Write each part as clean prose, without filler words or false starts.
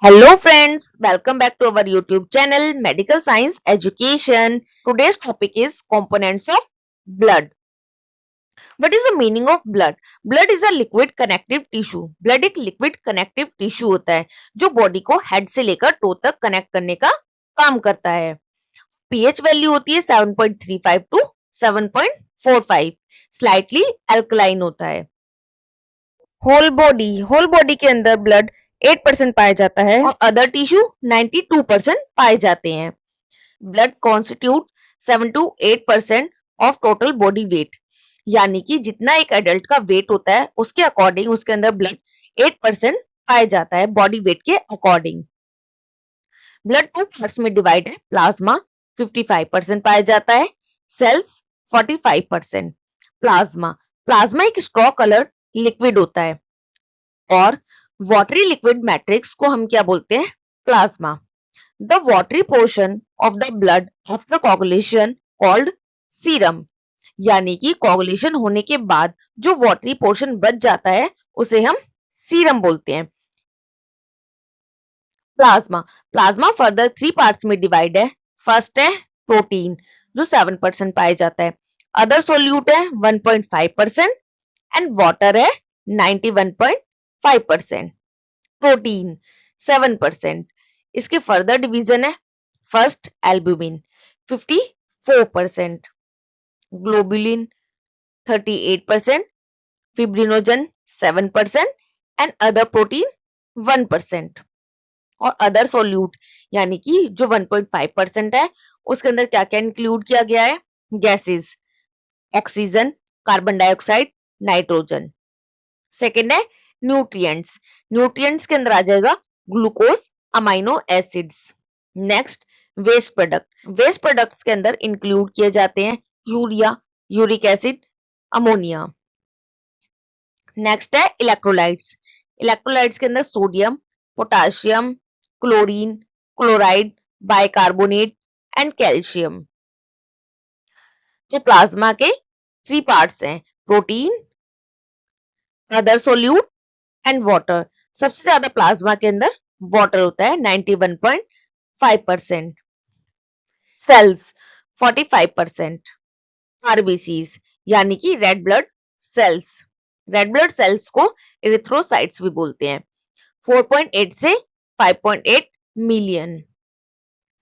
Hello friends, welcome back to our YouTube channel Medical Science Education. Today's topic is components of blood. What is the meaning of blood? Blood is a liquid connective tissue. Blood एक liquid connective tissue होता है जो body को head से लेकर to तक connect करने का काम करता है. pH वैल्यू होती है 7.35 टू 7.45. स्लाइटली अल्कलाइन होता है. होल बॉडी के अंदर ब्लड 8% पाया जाता है और अदर टिश्यू 92% पाए जाते हैं. Blood constitute 7 to 8% of total body weight, यानी कि जितना एक एडल्ट का वेट होता है उसके अकॉर्डिंग उसके अंदर ब्लड 8% पाया जाता है बॉडी वेट के अकॉर्डिंग. ब्लड टू पार्ट्स में डिवाइड है. प्लाज्मा 55% पाया जाता है, सेल्स 45%. प्लाज्मा एक स्ट्रॉ कलर लिक्विड होता है और वाटरी लिक्विड मैट्रिक्स को हम क्या बोलते हैं? Plasma. The watery portion of the blood after coagulation called serum, यानी कि कोगुलेशन होने के बाद जो वाटरी पोर्शन बच जाता है उसे हम सीरम बोलते हैं. प्लाज्मा फर्दर 3 पार्ट्स में डिवाइड है. फर्स्ट है प्रोटीन जो 7% पाया जाता है, अदर सोल्यूट है 1.5% एंड वाटर है 91.5%. प्रोटीन 7%. इसके फर्दर डिवीजन है. First albumin 54%, globulin 38%, fibrinogen 7% and other protein 1%. और अदर सोल्यूट यानी कि जो 1.5% है उसके अंदर क्या क्या इंक्लूड किया गया है? Gases, oxygen, carbon dioxide, nitrogen. Second है न्यूट्रिएंट्स के अंदर आ जाएगा glucose, amino acids. Next waste products के अंदर इंक्लूड किए जाते हैं urea, uric acid, ammonia. Next है इलेक्ट्रोलाइट्स के अंदर sodium, potassium, chlorine, chloride, bicarbonate and calcium. तो प्लाज्मा के 3 पार्ट्स हैं, protein, other solute and water. सबसे ज्यादा प्लाज्मा के अंदर वाटर होता है 91.5%, सेल्स 45%, आरबीसीज यानी कि रेड ब्लड सेल्स को एरिथ्रोसाइट्स भी बोलते हैं, 4.8 से 5.8 मिलियन.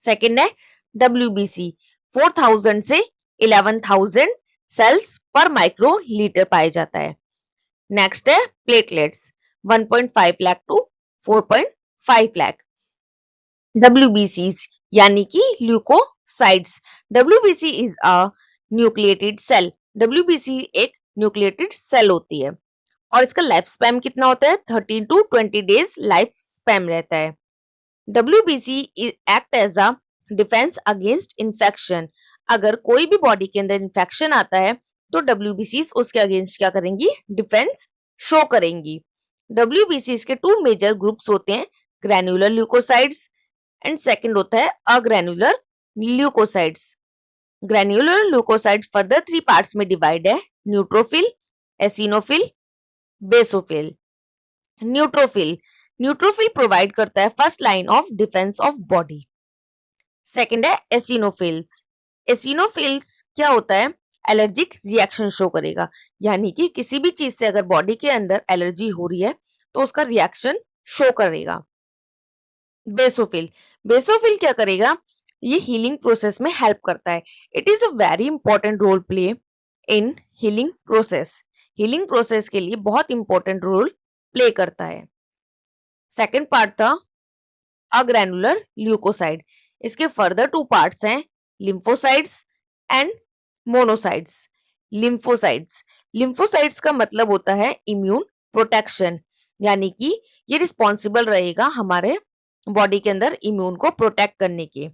सेकेंड है डब्ल्यूबीसी 4000 से 11,000 सेल्स पर माइक्रो लीटर पाया जाता है. नेक्स्ट है platelets 1.5 lakh to 4.5 lakh. WBCs यानी कि leukocytes. WBC is a nucleated cell. WBC एक न्यूक्लिएटेड सेल होती है और इसका लाइफ स्पैन कितना होता है? 13 to 20 डेज लाइफ स्पैन रहता है. WBC act as a defence against infection. अगर कोई भी बॉडी के अंदर इन्फेक्शन आता है तो WBCs उसके अगेंस्ट क्या करेंगी? डिफेंस शो करेंगी. WBCs के 2 मेजर ग्रुप्स होते हैं, ग्रैन्युलर ल्यूकोसाइट्स एंड सेकंड होता है agranular leukocytes. Granular leukocytes further 3 parts में डिवाइड है, neutrophil, eosinophil, basophil. Neutrophil provide करता है first line of defence of body. Second है एसिनोफिल्स क्या होता है? एलर्जिक रिएक्शन शो करेगा, यानी कि किसी भी चीज से अगर बॉडी के अंदर एलर्जी हो रही है तो उसका रिएक्शन शो करेगा. बेसोफिल क्या करेगा? ये हीलिंग प्रोसेस में हेल्प करता है. It is a very important role play in healing process के लिए बहुत इंपॉर्टेंट रोल प्ले करता है. सेकेंड पार्ट था अग्रैनुलर ल्यूकोसाइट. इसके फर्दर 2 पार्ट्स हैं, लिम्फोसाइट्स एंड मोनोसाइट्स. लिम्फोसाइट्स का मतलब होता है इम्यून प्रोटेक्शन, यानी कि ये रिस्पॉन्सिबल रहेगा हमारे बॉडी के अंदर इम्यून को प्रोटेक्ट करने के.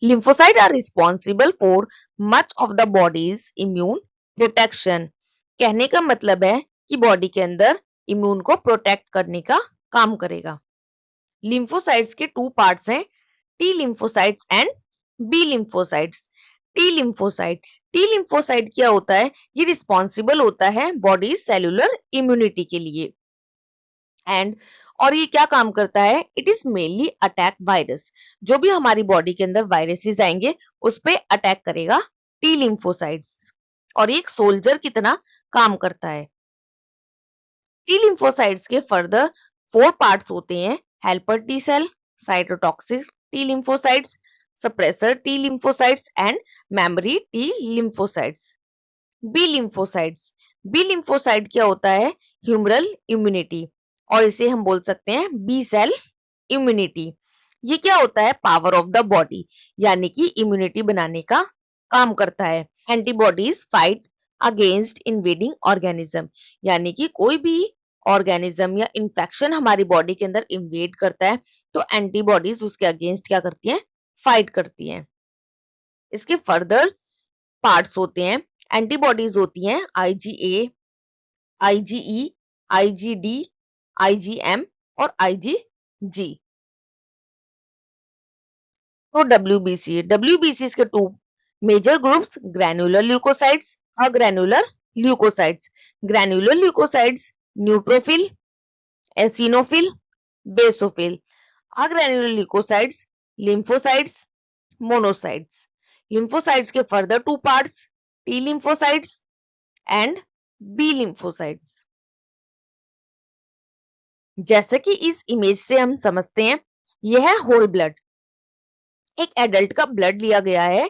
Lymphocyte are responsible for much of the body's immune protection. कहने का मतलब है कि बॉडी के अंदर इम्यून को प्रोटेक्ट करने का काम करेगा. लिम्फोसाइट्स के 2 पार्ट्स हैं, T lymphocytes and B lymphocytes. T lymphocyte क्या होता है? ये रिस्पॉन्सिबल होता है बॉडी सेलुलर इम्यूनिटी के लिए. एंड और ये क्या काम करता है? It is mainly attack virus. जो भी हमारी बॉडी के अंदर वायरसेस आएंगे उस पे अटैक करेगा टी लिम्फोसाइट्स, और ये एक सोल्जर की तरह काम करता है। टी लिम्फोसाइट्स के फर्दर 4 पार्ट्स होते हैं: helper T cell, cytotoxic T lymphocytes, suppressor T lymphocytes and memory T lymphocytes. B lymphocytes, B lymphocyte क्या होता है? ह्यूमरल इम्यूनिटी, और इसे हम बोल सकते हैं बी सेल इम्यूनिटी। ये क्या होता है? पावर ऑफ द बॉडी, यानी कि इम्यूनिटी बनाने का काम करता है। Antibodies fight against invading organism, यानी कि कोई भी ऑर्गेनिज्म या इंफेक्शन हमारी बॉडी के अंदर इन्वेड करता है तो एंटीबॉडीज उसके अगेंस्ट क्या करती हैं? फाइट करती हैं। इसके फर्दर पार्ट्स होते हैं, एंटीबॉडीज होती हैं आईजीए, आईजीई, आईजीडी, आईजीएम और आईजीजी। तो डब्ल्यूबीसी के 2 major groups: granular leukocytes, agranular leukocytes. Granular leukocytes neutrophil, eosinophil, basophil. Agranular leukocytes lymphocytes, monocytes. Lymphocytes के further 2 parts: T lymphocytes and B lymphocytes. जैसे कि इस इमेज से हम समझते हैं, यह है होल ब्लड। एक एडल्ट का ब्लड लिया गया है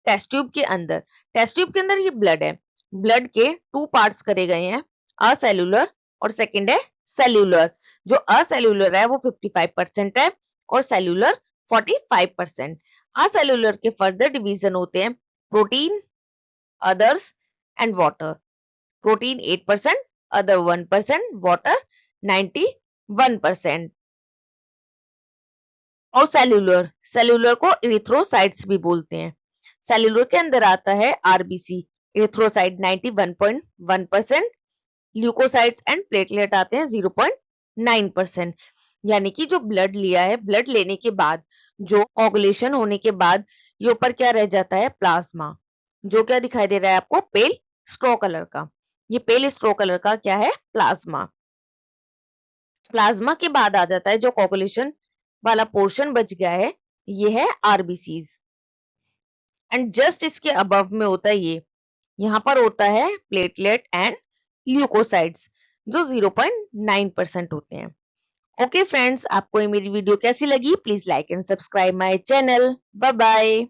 टेस्ट ट्यूब के अंदर। टेस्ट ट्यूब के अंदर ये ब्लड है। ब्लड के 2 पार्ट्स करे गए हैं, असेल्युलर और सेकंड है सेल्युलर। जो असेल्युलर है वो 55% है और सेल्युलर 45%। असेल्युलर के फर्दर डिवीजन होते हैं protein, others and water. Protein 8%, other 1%, water 91%। और सेल्यूलर, सेल्यूलर को इरिथ्रोसाइट्स भी बोलते हैं। सेल्यूलर के अंदर आता है RBC, erythrocyte 91.1%, leukocytes and platelet आते हैं 0.9%। यानी कि जो ब्लड लिया है, ब्लड लेने के बाद जो कोगुलेशन होने के बाद ये ऊपर क्या रह जाता है? प्लाज्मा, जो क्या दिखाई दे रहा है आपको? पेल स्ट्रो कलर का। ये पेल स्ट्रो कलर का क्या है? प्लाज्मा। प्लाज्मा के बाद आ जाता है जो कोगुलेशन वाला पोर्शन बच गया है, ये है आरबीसीज। एंड जस्ट इसके अबव में होता है ये, यहाँ पर होता है प्लेटलेट एंड ल्यूकोसाइट्स जो 0.9% होते हैं। ओके फ्रेंड्स, आपको ये मेरी वीडियो कैसी लगी? Please like and subscribe my channel. Bye bye.